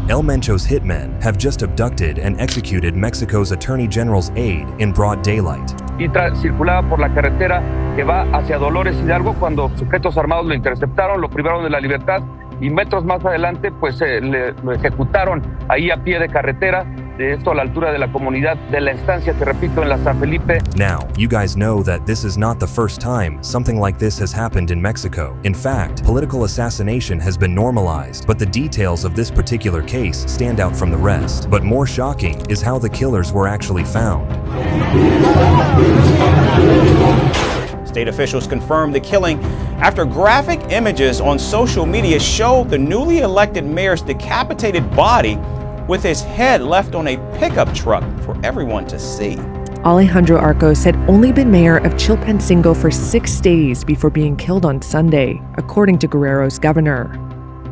El Mencho's hitmen have just abducted and executed Mexico's Attorney General's aide in broad daylight. Y circulaba por la carretera que va hacia Dolores Hidalgo cuando sujetos armados lo interceptaron, lo privaron de la libertad y metros más adelante pues lo ejecutaron ahí a pie de carretera, de esto a la altura de la comunidad de la estancia que repito en la San Felipe. Now, you guys know that this is not the first time something like this has happened in Mexico. In fact, political assassination has been normalized, but the details of this particular case stand out from the rest. But more shocking is how the killers were actually found. State officials confirmed the killing after graphic images on social media showed the newly elected mayor's decapitated body with his head left on a pickup truck for everyone to see. Alejandro Arcos had only been mayor of Chilpancingo for 6 days before being killed on Sunday, according to Guerrero's governor.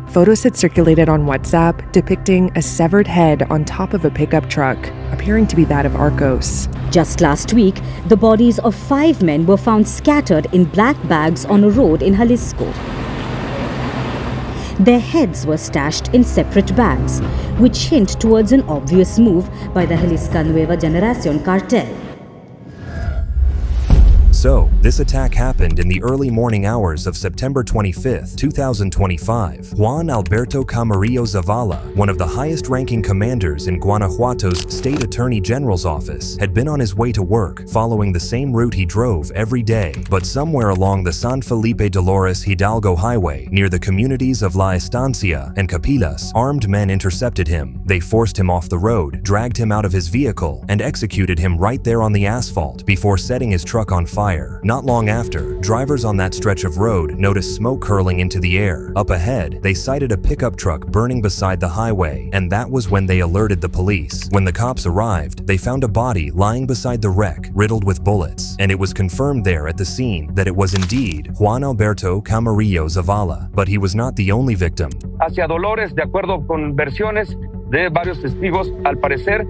Photos had circulated on WhatsApp depicting a severed head on top of a pickup truck, appearing to be that of Arcos. Just last week, the bodies of 5 men were found scattered in black bags on a road in Jalisco. Their heads were stashed in separate bags, which hint towards an obvious move by the Jalisco Nueva Generación cartel. So, this attack happened in the early morning hours of September 25, 2025. Juan Alberto Camarillo Zavala, one of the highest-ranking commanders in Guanajuato's State Attorney General's office, had been on his way to work, following the same route he drove every day. But somewhere along the San Felipe Dolores Hidalgo highway, near the communities of La Estancia and Capilas, armed men intercepted him. They forced him off the road, dragged him out of his vehicle, and executed him right there on the asphalt before setting his truck on fire. Not long after, drivers on that stretch of road noticed smoke curling into the air. Up ahead, they sighted a pickup truck burning beside the highway, and that was when they alerted the police. When the cops arrived, they found a body lying beside the wreck, riddled with bullets, and it was confirmed there at the scene that it was indeed Juan Alberto Camarillo Zavala. But he was not the only victim. Hacia Dolores, de acuerdo con versiones de varios testigos, al parecer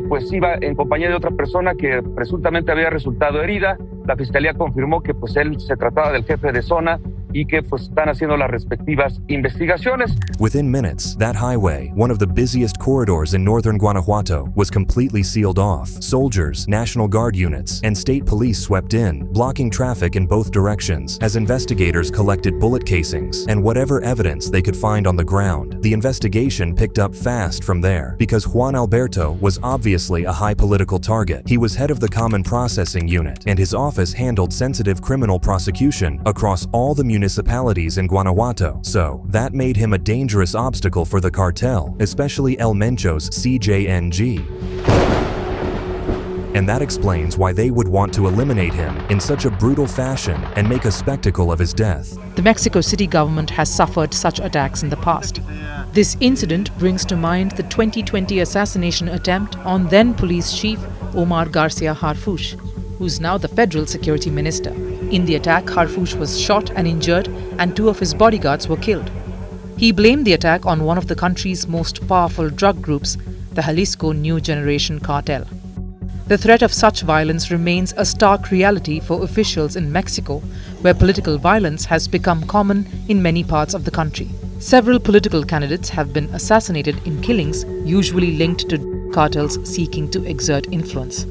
pues iba en compañía de otra persona que presuntamente había resultado herida. La fiscalía confirmó que pues él se trataba del jefe de zona y que pues están haciendo las respectivas investigaciones. Within minutes, that highway, one of the busiest corridors in northern Guanajuato, was completely sealed off. Soldiers, National Guard units, and state police swept in, blocking traffic in both directions as investigators collected bullet casings and whatever evidence they could find on the ground. The investigation picked up fast from there because Juan Alberto was obviously a high political target. He was head of the Common Processing Unit, and his office handled sensitive criminal prosecution across all the municipalities in Guanajuato. So, that made him a dangerous obstacle for the cartel, especially El Mencho's CJNG. And that explains why they would want to eliminate him in such a brutal fashion and make a spectacle of his death. The Mexico City government has suffered such attacks in the past. This incident brings to mind the 2020 assassination attempt on then police chief Omar Garcia Harfuch, who's now the federal security minister. In the attack, Harfuch was shot and injured, and 2 of his bodyguards were killed. He blamed the attack on one of the country's most powerful drug groups, the Jalisco New Generation cartel. The threat of such violence remains a stark reality for officials in Mexico, where political violence has become common in many parts of the country. Several political candidates have been assassinated in killings usually linked to cartels seeking to exert influence.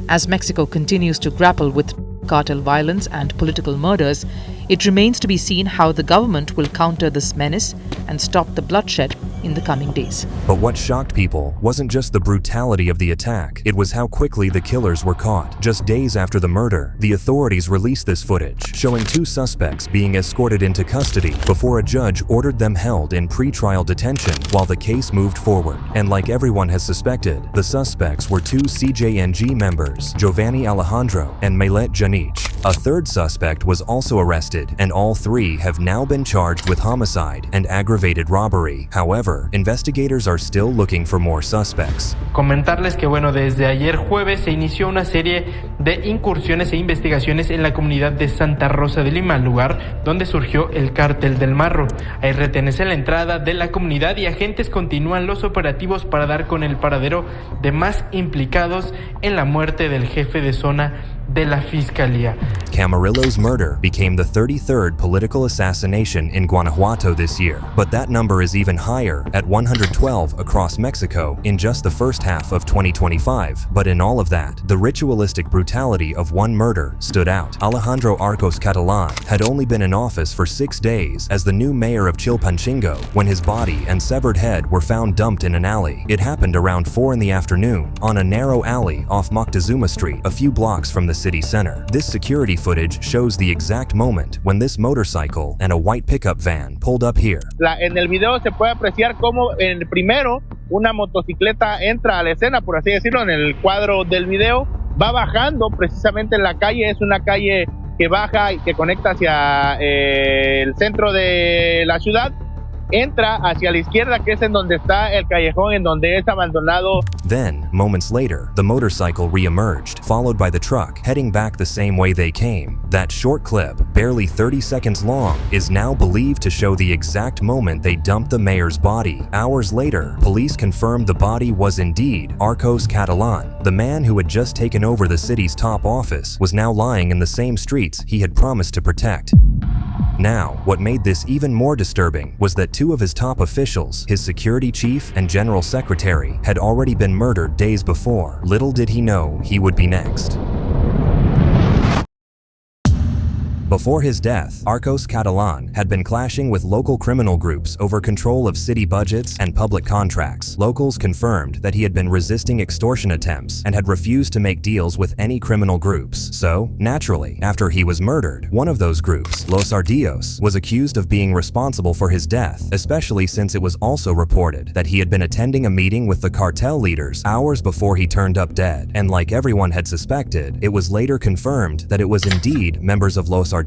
As Mexico continues to grapple with cartel violence and political murders, it remains to be seen how the government will counter this menace and stop the bloodshed in the coming days. But what shocked people wasn't just the brutality of the attack, it was how quickly the killers were caught. Just days after the murder, the authorities released this footage, showing 2 suspects being escorted into custody before a judge ordered them held in pre-trial detention while the case moved forward. And like everyone has suspected, the suspects were 2 CJNG members, Giovanni Alejandro and Maylet Janich. A third suspect was also arrested, and all 3 have now been charged with homicide and aggravated robbery. However, investigators are still looking for more suspects. Comentarles que desde ayer jueves se inició una serie de incursiones e investigaciones en la comunidad de Santa Rosa de Lima, lugar donde surgió el cártel del Marro. Hay retenes en la entrada de la comunidad y agentes continúan los operativos para dar con el paradero de más implicados en la muerte del jefe de zona de la Fiscalía. Camarillo's murder became the 33rd political assassination in Guanajuato this year, but that number is even higher at 112 across Mexico in just the first half of 2025. But in all of that, the ritualistic brutality of one murder stood out. Alejandro Arcos Catalan had only been in office for 6 days as the new mayor of Chilpancingo when his body and severed head were found dumped in an alley. It happened around 4 in the afternoon on a narrow alley off Moctezuma Street, a few blocks from the city center. This security footage shows the exact moment when this motorcycle and a white pickup van pulled up here. En el video se puede apreciar cómo en el primero una motocicleta entra a la escena, por así decirlo, en el cuadro del video, va bajando precisamente en la calle, es una calle que baja y que conecta hacia el centro de la ciudad, entra hacia la izquierda, que es en donde está el callejón, en donde es abandonado. Then, moments later, the motorcycle re-emerged, followed by the truck, heading back the same way they came. That short clip, barely 30 seconds long, is now believed to show the exact moment they dumped the mayor's body. Hours later, police confirmed the body was indeed Arcos Catalan. The man who had just taken over the city's top office was now lying in the same streets he had promised to protect. Now, what made this even more disturbing was that 2 of his top officials, his security chief and general secretary, had already been murdered days before. Little did he know he would be next. Before his death, Arcos Catalan had been clashing with local criminal groups over control of city budgets and public contracts. Locals confirmed that he had been resisting extortion attempts and had refused to make deals with any criminal groups. So, naturally, after he was murdered, one of those groups, Los Ardillos, was accused of being responsible for his death, especially since it was also reported that he had been attending a meeting with the cartel leaders hours before he turned up dead. And like everyone had suspected, it was later confirmed that it was indeed members of Los Ardillos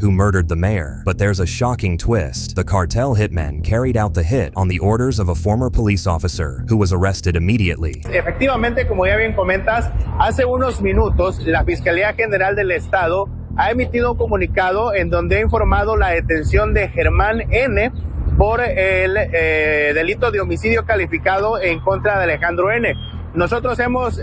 who murdered the mayor. But there's a shocking twist. The cartel hitmen carried out the hit on the orders of a former police officer who was arrested immediately. Efectivamente, como ya bien comentas, hace unos minutos la Fiscalía General del Estado ha emitido un comunicado en donde ha informado la detención de Germán N. por el delito de homicidio calificado en contra de Alejandro N. Nosotros hemos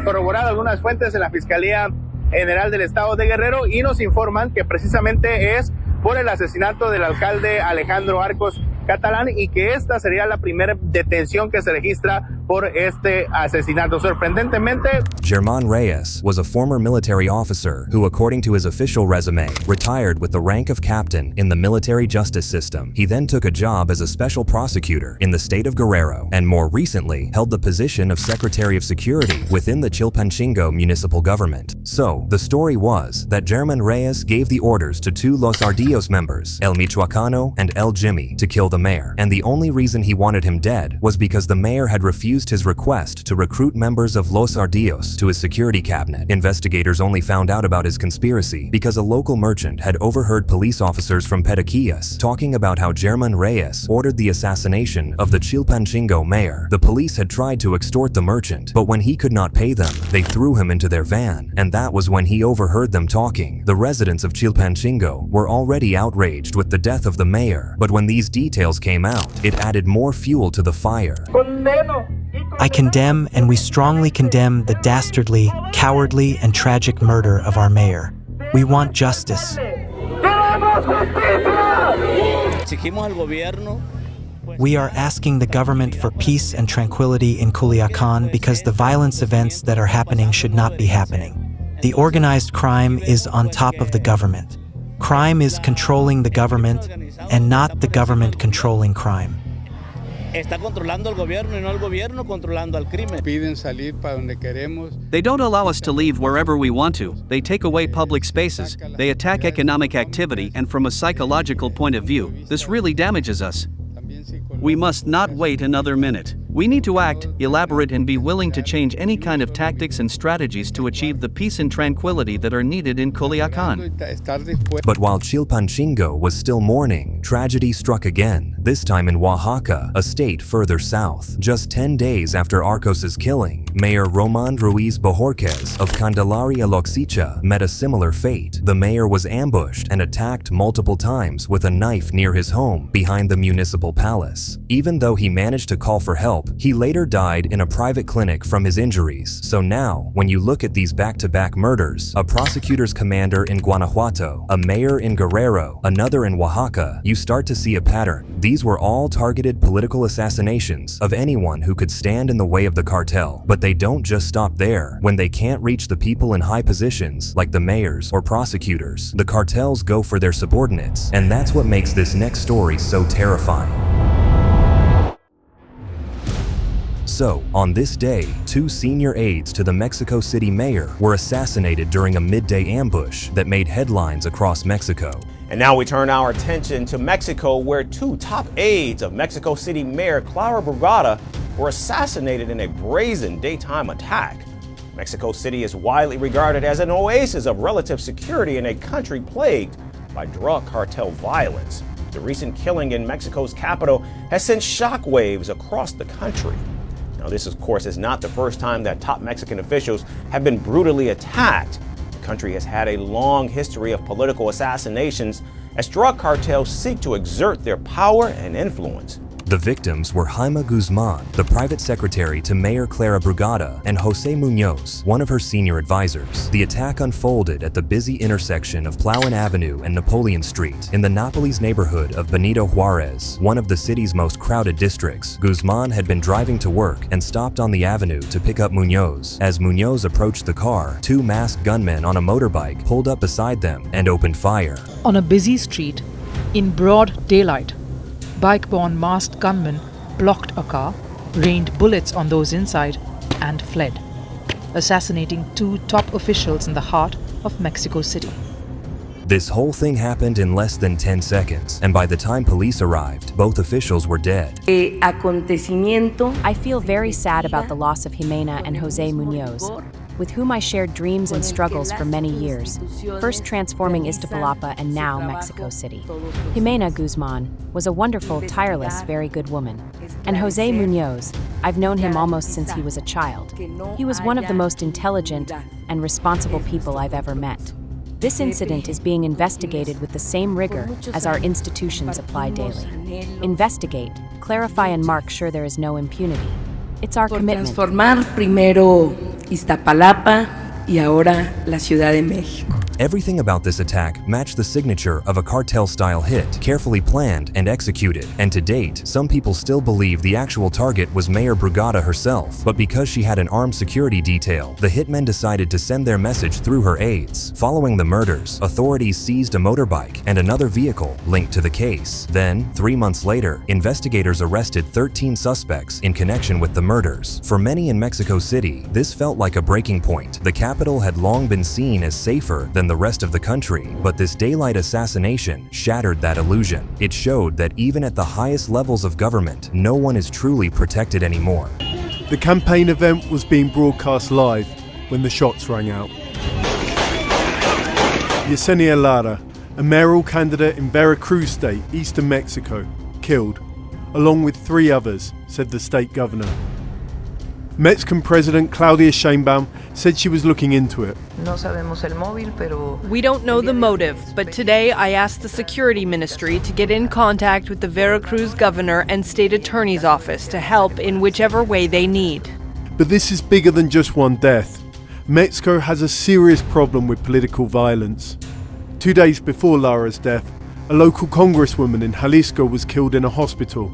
corroborado algunas fuentes de la Fiscalía General del Estado de Guerrero y nos informan que precisamente es por el asesinato del alcalde Alejandro Arcos Catalán y que esta sería la primera detención que se registra por este asesinato. Sorprendentemente, Germán Reyes was a former military officer who, according to his official resume, retired with the rank of captain in the military justice system. He then took a job as a special prosecutor in the state of Guerrero and more recently held the position of Secretary of Security within the Chilpancingo municipal government. So, the story was that Germán Reyes gave the orders to 2 Los Ardillos members, El Michoacano and El Jimmy, to kill the mayor, and the only reason he wanted him dead was because the mayor had refused his request to recruit members of Los Ardillos to his security cabinet. Investigators only found out about his conspiracy because a local merchant had overheard police officers from Pedaquillas talking about how Germán Reyes ordered the assassination of the Chilpancingo mayor. The police had tried to extort the merchant, but when he could not pay them, they threw him into their van, and that was when he overheard them talking. The residents of Chilpancingo were already outraged with the death of the mayor, but when these details came out, it added more fuel to the fire. I condemn and we strongly condemn the dastardly, cowardly, and tragic murder of our mayor. We want justice. We are asking the government for peace and tranquility in Culiacan because the violence events that are happening should not be happening. The organized crime is on top of the government. Crime is controlling the government and not the government controlling crime. Está controlando el gobierno y no el gobierno controlando al crimen. Piden salir para donde queremos. They don't allow us to leave wherever we want to. They take away public spaces. They attack economic activity, and from a psychological point of view, this really damages us. We must not wait another minute. We need to act, elaborate, and be willing to change any kind of tactics and strategies to achieve the peace and tranquility that are needed in Culiacan. But while Chilpancingo was still mourning, tragedy struck again, this time in Oaxaca, a state further south. Just 10 days after Arcos's killing, Mayor Roman Ruiz Bojorquez of Candelaria Loxicha met a similar fate. The mayor was ambushed and attacked multiple times with a knife near his home behind the municipal palace. Even though he managed to call for help help. He later died in a private clinic from his injuries. So now, when you look at these back-to-back murders, a prosecutor's commander in Guanajuato, a mayor in Guerrero, another in Oaxaca, you start to see a pattern. These were all targeted political assassinations of anyone who could stand in the way of the cartel. But they don't just stop there. When they can't reach the people in high positions, like the mayors or prosecutors, the cartels go for their subordinates. And that's what makes this next story so terrifying. So, on this day, 2 senior aides to the Mexico City mayor were assassinated during a midday ambush that made headlines across Mexico. And now we turn our attention to Mexico, where 2 top aides of Mexico City Mayor Clara Brugada were assassinated in a brazen daytime attack. Mexico City is widely regarded as an oasis of relative security in a country plagued by drug cartel violence. The recent killing in Mexico's capital has sent shockwaves across the country. Now, this, of course, is not the first time that top Mexican officials have been brutally attacked. The country has had a long history of political assassinations as drug cartels seek to exert their power and influence. The victims were Jaime Guzman, the private secretary to Mayor Clara Brugada, and Jose Munoz, one of her senior advisors. The attack unfolded at the busy intersection of Plowin Avenue and Napoleon Street in the Nápoles neighborhood of Benito Juárez, one of the city's most crowded districts. Guzman had been driving to work and stopped on the avenue to pick up Munoz. As Munoz approached the car, 2 masked gunmen on a motorbike pulled up beside them and opened fire. On a busy street, in broad daylight, bike-borne masked gunmen blocked a car, rained bullets on those inside, and fled, assassinating 2 top officials in the heart of Mexico City. This whole thing happened in less than 10 seconds, and by the time police arrived, both officials were dead. I feel very sad about the loss of Jimena and Jose Munoz, with whom I shared dreams and struggles for many years, first transforming Iztapalapa and now Mexico City. Jimena Guzman was a wonderful, tireless, very good woman. And Jose Munoz, I've known him almost since he was a child. He was one of the most intelligent and responsible people I've ever met. This incident is being investigated with the same rigor as our institutions apply daily. Investigate, clarify, and mark sure there is no impunity. It's our commitment. Transformar primero Iztapalapa y ahora la Ciudad de México. Everything about this attack matched the signature of a cartel-style hit, carefully planned and executed. And to date, some people still believe the actual target was Mayor Brugada herself. But because she had an armed security detail, the hitmen decided to send their message through her aides. Following the murders, authorities seized a motorbike and another vehicle linked to the case. Then, 3 months later, investigators arrested 13 suspects in connection with the murders. For many in Mexico City, this felt like a breaking point. The capital had long been seen as safer than the rest of the country, but this daylight assassination shattered that illusion. It showed that even at the highest levels of government, no one is truly protected anymore. The campaign event was being broadcast live when the shots rang out. Yesenia Lara, a mayoral candidate in Veracruz State, eastern Mexico, killed, along with 3 others, said the state governor. Mexican President Claudia Sheinbaum said she was looking into it. We don't know the motive, but today I asked the Security Ministry to get in contact with the Veracruz governor and state attorney's office to help in whichever way they need. But this is bigger than just one death. Mexico has a serious problem with political violence. 2 days before Lara's death, a local congresswoman in Jalisco was killed in a hospital.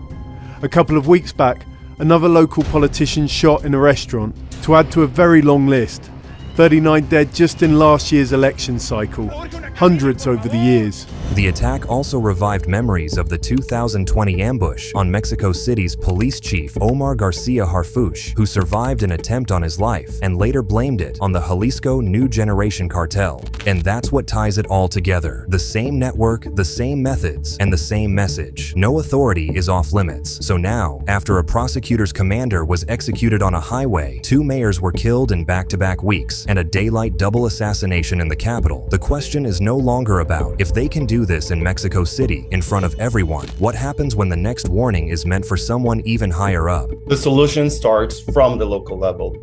A couple of weeks back, another local politician shot in a restaurant, to add to a very long list. 39 dead just in last year's election cycle, hundreds over the years. The attack also revived memories of the 2020 ambush on Mexico City's police chief Omar Garcia Harfuch, who survived an attempt on his life and later blamed it on the Jalisco New Generation cartel. And that's what ties it all together. The same network, the same methods, and the same message. No authority is off limits. So now, after a prosecutor's commander was executed on a highway, 2 mayors were killed in back-to-back weeks, and a daylight double assassination in the capital, the question is no longer about if they can do this in Mexico City in front of everyone. What happens when the next warning is meant for someone even higher up? The solution starts from the local level.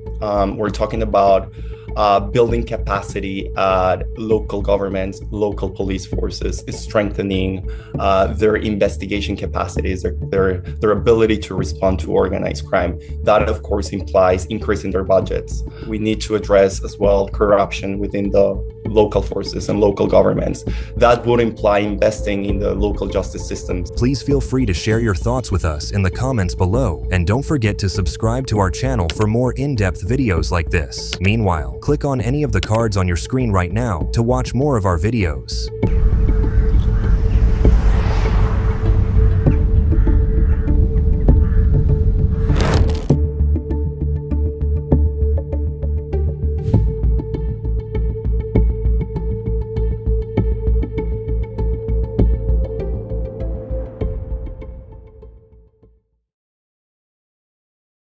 We're talking about building capacity at local governments, local police forces, is strengthening their investigation capacities, their ability to respond to organized crime. That, of course, implies increasing their budgets. We need to address as well corruption within the local forces and local governments. That would imply investing in the local justice systems. Please feel free to share your thoughts with us in the comments below, and don't forget to subscribe to our channel for more in-depth videos like this. Meanwhile, click on any of the cards on your screen right now to watch more of our videos.